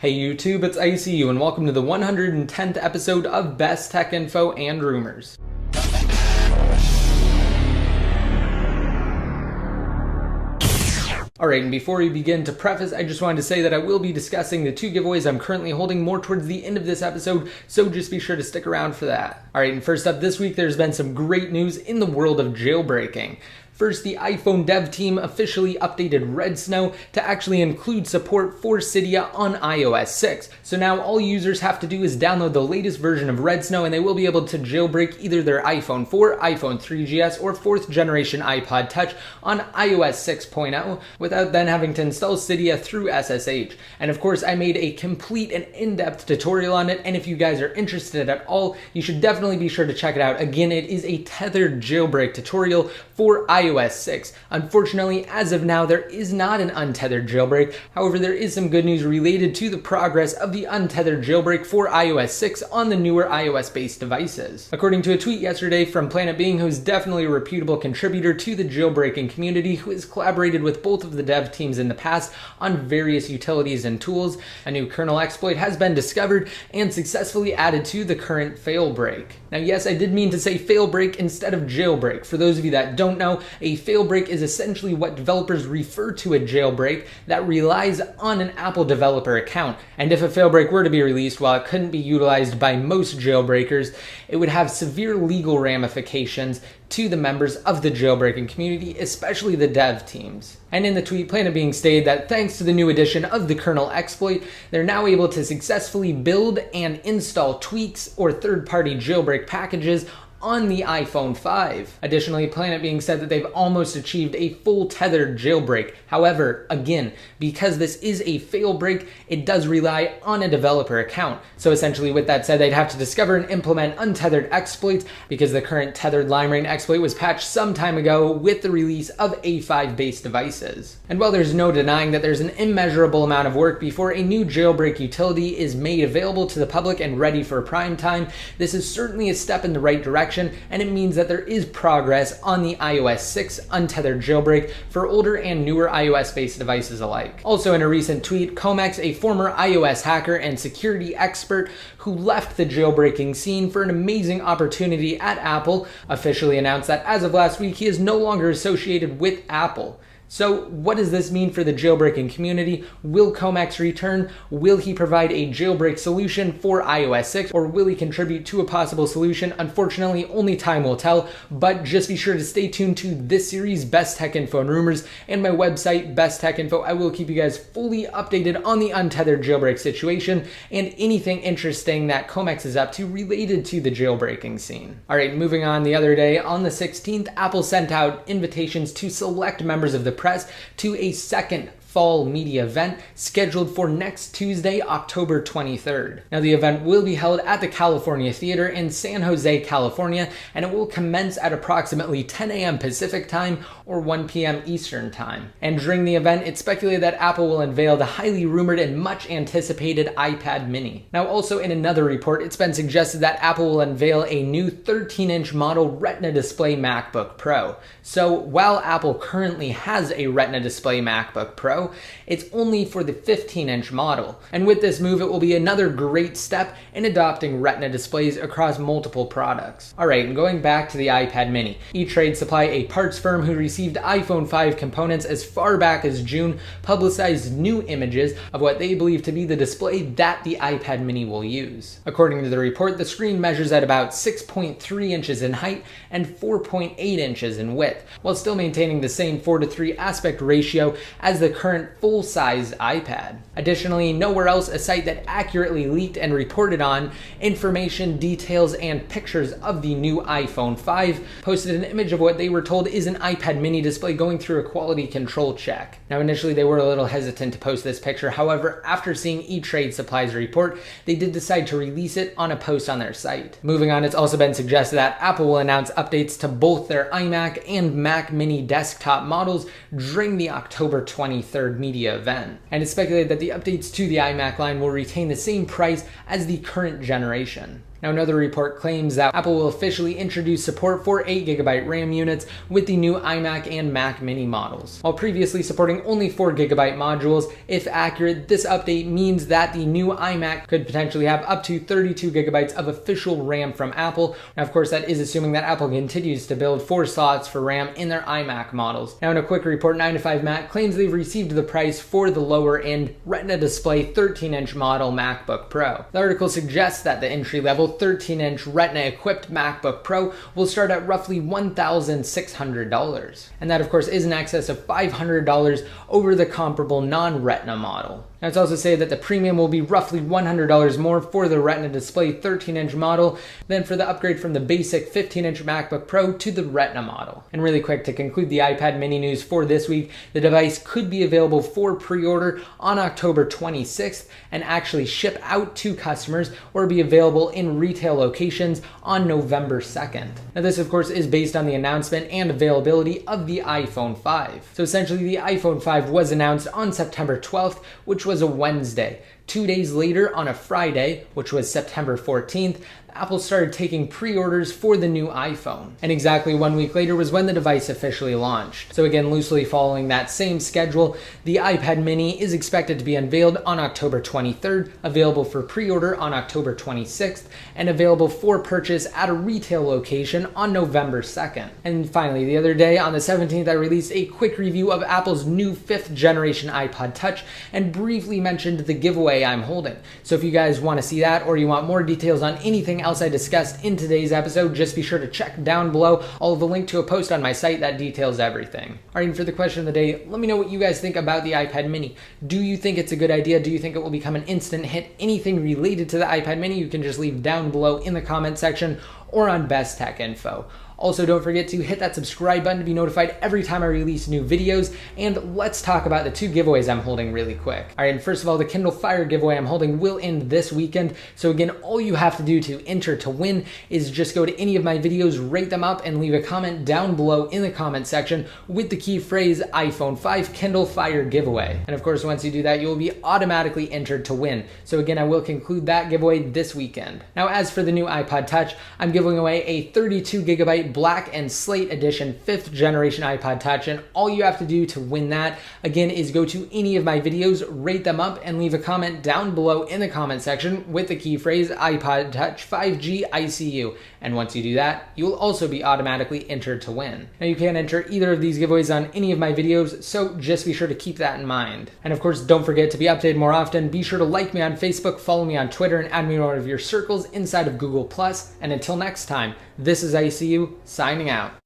Hey YouTube, it's ICU and welcome to the 110th episode of Best Tech Info and Rumors. Alright, and before we begin, to preface, I just wanted to say that I will be discussing the two giveaways I'm currently holding more towards the end of this episode, so just be sure to stick around for that. Alright, and first up this week, there's been some great news in the world of jailbreaking. First, the iPhone dev team officially updated Red Snow to actually include support for Cydia on iOS 6. So now all users have to do is download the latest version of Red Snow and they will be able to jailbreak either their iPhone 4, iPhone 3GS, or 4th generation iPod Touch on iOS 6.0 without then having to install Cydia through SSH. And of course, I made a complete and in-depth tutorial on it, and if you guys are interested at all, you should definitely be sure to check it out. Again, it is a tethered jailbreak tutorial for iOS 6. Unfortunately, as of now, there is not an untethered jailbreak. However, there is some good news related to the progress of the untethered jailbreak for iOS 6 on the newer iOS-based devices. According to a tweet yesterday from Planet Being, who is definitely a reputable contributor to the jailbreaking community, who has collaborated with both of the dev teams in the past on various utilities and tools, a new kernel exploit has been discovered and successfully added to the current failbreak. Now, yes, I did mean to say failbreak instead of jailbreak. For those of you that don't know, a failbreak is essentially what developers refer to a jailbreak that relies on an Apple developer account. And if a failbreak were to be released, while it couldn't be utilized by most jailbreakers, it would have severe legal ramifications to the members of the jailbreaking community, especially the dev teams. And in the tweet, Planet Being stated that thanks to the new addition of the kernel exploit, they're now able to successfully build and install tweaks or third-party jailbreak packages on the iPhone 5. Additionally, Planet Being said that they've almost achieved a full tethered jailbreak. However, again, because this is a failbreak, it does rely on a developer account. So essentially, with that said, they'd have to discover and implement untethered exploits because the current tethered limerain exploit was patched some time ago with the release of A5-based devices. And while there's no denying that there's an immeasurable amount of work before a new jailbreak utility is made available to the public and ready for prime time, this is certainly a step in the right direction, and it means that there is progress on the iOS 6 untethered jailbreak for older and newer iOS-based devices alike. Also, in a recent tweet, Comex, a former iOS hacker and security expert who left the jailbreaking scene for an amazing opportunity at Apple, officially announced that as of last week, he is no longer associated with Apple. So what does this mean for the jailbreaking community? Will Comex return? Will he provide a jailbreak solution for iOS 6, or will he contribute to a possible solution? Unfortunately, only time will tell, but just be sure to stay tuned to this series, Best Tech Info and Rumors, and my website, Best Tech Info. I will keep you guys fully updated on the untethered jailbreak situation and anything interesting that Comex is up to related to the jailbreaking scene. Alright, moving on, the other day, on the 16th, Apple sent out invitations to select members of the press to a second fall media event scheduled for next Tuesday, October 23rd. Now, the event will be held at the California Theater in San Jose, California, and it will commence at approximately 10 a.m. Pacific time or 1 p.m. Eastern time. And during the event, it's speculated that Apple will unveil the highly rumored and much anticipated iPad mini. Now, also in another report, it's been suggested that Apple will unveil a new 13-inch model Retina display MacBook Pro. So while Apple currently has a Retina display MacBook Pro, it's only for the 15-inch model. And with this move, it will be another great step in adopting Retina displays across multiple products. Alright, and going back to the iPad mini, E-Trade Supply, a parts firm who received iPhone 5 components as far back as June, publicized new images of what they believe to be the display that the iPad mini will use. According to the report, the screen measures at about 6.3 inches in height and 4.8 inches in width, while still maintaining the same 4:3 aspect ratio as the current full-size iPad. Additionally, nowhere else, a site that accurately leaked and reported on information, details, and pictures of the new iPhone 5 posted an image of what they were told is an iPad mini display going through a quality control check. Now, initially they were a little hesitant to post this picture. However, after seeing E-Trade Supply's report, they did decide to release it on a post on their site. Moving on, it's also been suggested that Apple will announce updates to both their iMac and Mac mini desktop models during the October 23rd media event. And it's speculated that the updates to the iMac line will retain the same price as the current generation. Now, another report claims that Apple will officially introduce support for 8GB RAM units with the new iMac and Mac Mini models. While previously supporting only 4GB modules, if accurate, this update means that the new iMac could potentially have up to 32GB of official RAM from Apple. Now, of course, that is assuming that Apple continues to build 4 slots for RAM in their iMac models. Now, in a quick report, 9to5Mac claims they've received the price for the lower-end Retina display 13-inch model MacBook Pro. The article suggests that the entry-level 13-inch Retina-equipped MacBook Pro will start at roughly $1,600. And that, of course, is in excess of $500 over the comparable non-Retina model. Now, it's also said that the premium will be roughly $100 more for the Retina display 13-inch model than for the upgrade from the basic 15-inch MacBook Pro to the Retina model. And really quick, to conclude the iPad mini news for this week, the device could be available for pre-order on October 26th and actually ship out to customers or be available in retail locations on November 2nd. Now, this, of course, is based on the announcement and availability of the iPhone 5. So essentially, the iPhone 5 was announced on September 12th, which was a Wednesday. 2 days later, on a Friday, which was September 14th, Apple started taking pre-orders for the new iPhone. And exactly 1 week later was when the device officially launched. So again, loosely following that same schedule, the iPad mini is expected to be unveiled on October 23rd, available for pre-order on October 26th, and available for purchase at a retail location on November 2nd. And finally, the other day, on the 17th, I released a quick review of Apple's new 5th generation iPod Touch and briefly mentioned the giveaway I'm holding. So if you guys want to see that, or you want more details on anything else I discussed in today's episode, just be sure to check down below. I'll have a link to a post on my site that details everything. Alright, and for the question of the day, let me know what you guys think about the iPad mini. Do you think it's a good idea? Do you think it will become an instant hit? Anything related to the iPad mini, you can just leave down below in the comment section or on Best Tech Info. Also, don't forget to hit that subscribe button to be notified every time I release new videos, and let's talk about the 2 giveaways I'm holding really quick. Alright, and first of all, the Kindle Fire giveaway I'm holding will end this weekend, so again, all you have to do to enter to win is just go to any of my videos, rate them up, and leave a comment down below in the comment section with the key phrase iPhone 5 Kindle Fire giveaway. And of course, once you do that, you will be automatically entered to win. So again, I will conclude that giveaway this weekend. Now, as for the new iPod Touch, I'm giving away a 32GB Black and Slate Edition 5th generation iPod Touch, and all you have to do to win that, again, is go to any of my videos, rate them up, and leave a comment down below in the comment section with the key phrase iPod Touch 5G ICU. And once you do that, you will also be automatically entered to win. Now, you can enter either of these giveaways on any of my videos, so just be sure to keep that in mind. And of course, don't forget to be updated more often. Be sure to like me on Facebook, follow me on Twitter, and add me to one of your circles inside of Google+. And until next time, this is ICU signing out.